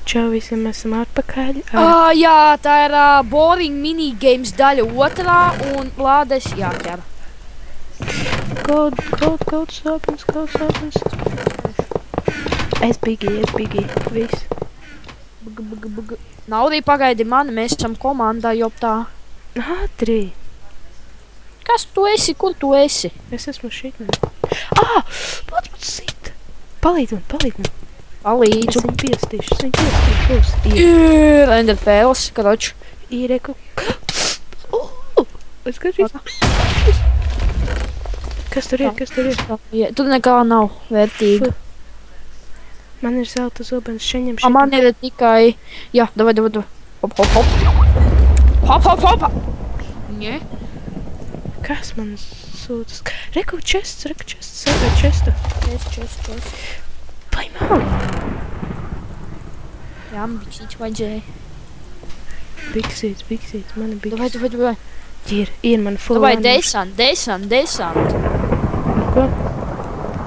Čau visiem, mēs esam atpakaļ. Jā, tā ir boring minigames daļa 2 un lādes jāķer. Gold opens. Es bigi, viss. Naudī pagaidi mani, mēs esam komandā jau tā. Ātri. Kas tu esi, kur tu esi? Es esmu šitni. Pats sit. Palīdz man. Palīdzu. Es viņu piestīšu, būs. Ir enderpēles, karoč. Ir eko. Es skatīšu. Kas tur ir? Tur nekā nav vērtīga. Man ir zelta zobens, šeņem. Man ir tikai... Jā, davai. Hop. Nē. Kas man sūtas? Reku chests, sēdē chesta. Chest. Paimā. Jā, man biksīts vajadzēja. Biksīts, mana biksīts. Davai. Ir man full. Davai, desant. Ko?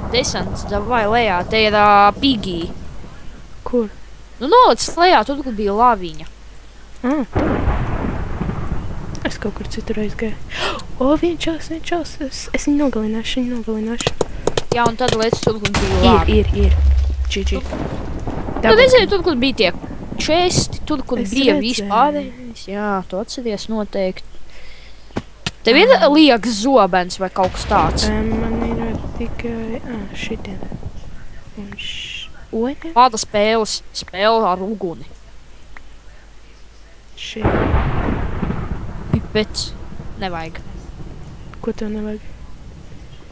Desants, davai lejā, te ir pigī. Kur? Nu, nolic lejā, tur, kur bija laviņa. Tur. Es kaut kur citur aizgāju. Viens čals. Es viņu nogalināšu. Jā, un tad lec tur, kur bija laviņa. Ir. GG. Tu redzēji tur, kur bija tie česti, tur, kur bija vispārējais. Jā, tu atceries noteikti. Tev ir liekas zobens vai kaut kas tāds? Man ir tikai... šitien. Un Kāda spēle ar uguni. Pipets. Nevajag. Ko tev nevajag?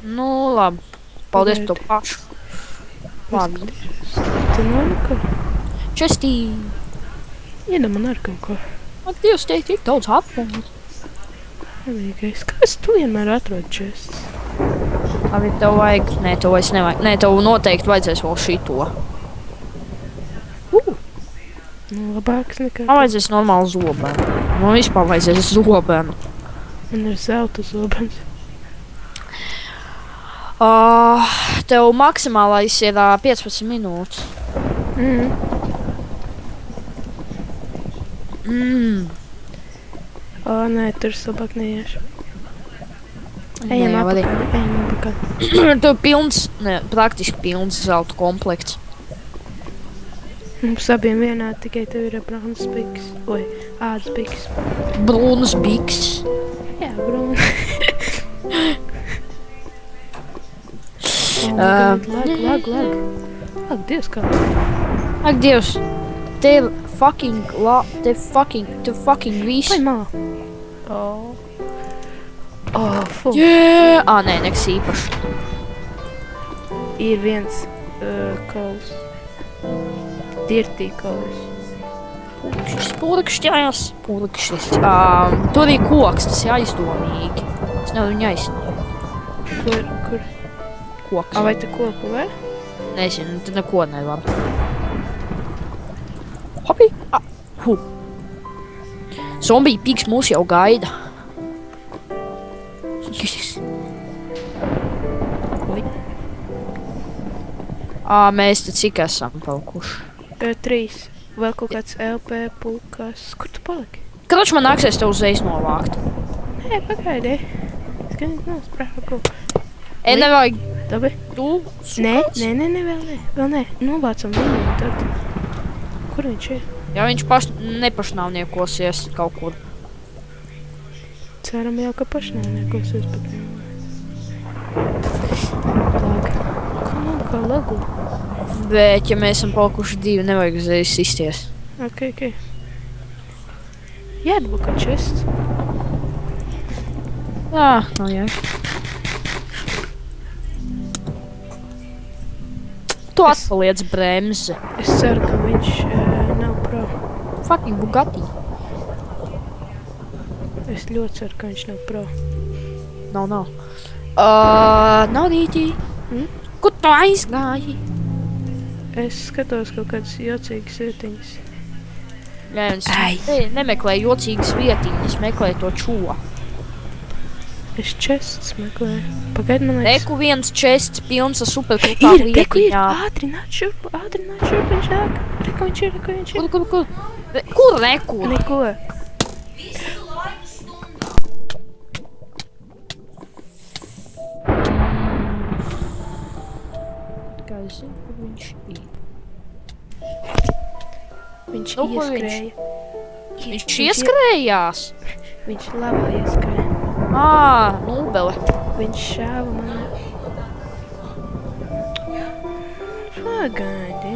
Nu, labi. Paldies par to pašu. Labi. Tu nav neko? Čestī. Iedam man ar kaut ko. Man Dievs teikt, tik daudz atpūmu. Nevīgais. Kāpēc tu vienmēr atrod čests? Labi, tev vajag... Nē, tev vairs nevajag. Nē, tev noteikti vajadzēs vēl šito. Nu, labāks nekā... Man vajadzēs normālu zobenu. Man vispār vajadzēs zobenu. Man ir zelta zobens. Tev maksimālais ir 15 minūtes. Nē, tur labāk neiešu. Ejam apakaļ. Tev pilns, praktiski pilns zelta komplekts. Mums abiem vienādi, tikai tev ir brauns biks. Ādas biks. Brūnas biks. Jā, brūna. Lag. Ak, Dievs, kā. Ak, Dievs. Te fucking visu. Paimā. Full. Jē! Nē, nekas īpaši. Ir viens kauls. Dirtī kauls. Purkšķājās. Tur ir koks, tas ir aizdomīgi. Es nevaru viņu aizsniegt. Kur? Koks. Vai te koku var? Nezinu, tu neko nevar. Hopi! Zombija pigs mūs jau gaida. Mēs te cik esam palikuši? 3. Vēl kaut kāds LP pulkas. Kur tu paliki? Kroč, man nāksies tev uzreiz novākt. Nē, pagaidi. Skaņas nav sprāku. Nevajag. Dabi. Tu? Nē, vēl nē. Novācam viņu un tad. Kur viņš ir? Jā, viņš nepašnāvniekosies kaut kur. Ceram jau, ka pašnāvniekosies, bet kā lagu. Bet, ja mēs esam palikuši 2, nevajag uzreiz sisties. Ok. Jādabūka čests. Jā, nav jāk. Tu atpaliec bremzi. Es ceru, ka viņš nav pro. Fucking Bugatti. Es ļoti ceru, ka viņš nav pro. Nav. Nav dītī. Kur tu aizgāji? Es skatos kaut kādas jocīgas vietiņas. Jā, nemeklē jocīgas vietiņas, meklē to čo. Es chests meklēju. Pagaid, man liekas. Reku viens chests pilns ar superkrūtām Ir, reku ir. lietiņām. Ātri nāc šurp, viņš nāk. Reku viņš ir. Kur? Kur reku? Neko. Kā es zinu, kur viņš ir? Viņš Nu, kur ieskrēja. Viņš ieskrējās? Viņš labā ieskrēja. Nūbele. Viņš šāva man. Pagaidi.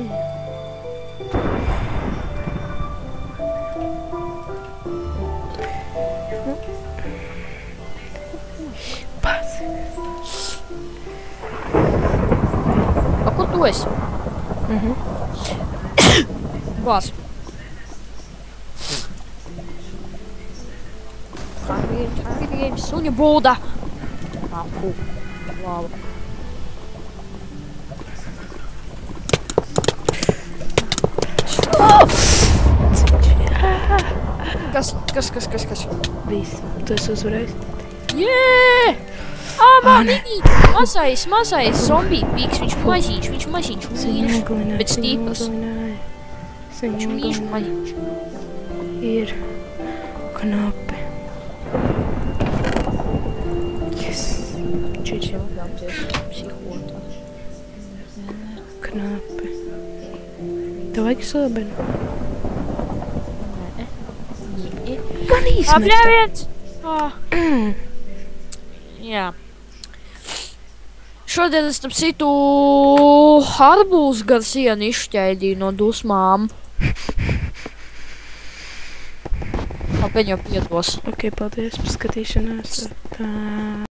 Pats. Kur tu esi? Bāc. Kā suņa būda. Labi. Kas? Viss. Tu esi uzvarējis. Jē! Mini! Mazais zombiju pīks. Viņš maziņš. Bet stiprs. Viņš mīļš maziņš. Ir knapi. Yes. Čičiem apjāpties psihotā. Knapi. Tev vajag sābenu? Man īsmeta. Apļāviens! Jā. Šodien es tam citu arbūs gar sienu izšķēdīju no dusmām. Labi, viņu piedos. Ok, paldies par skatīšanās. Tā.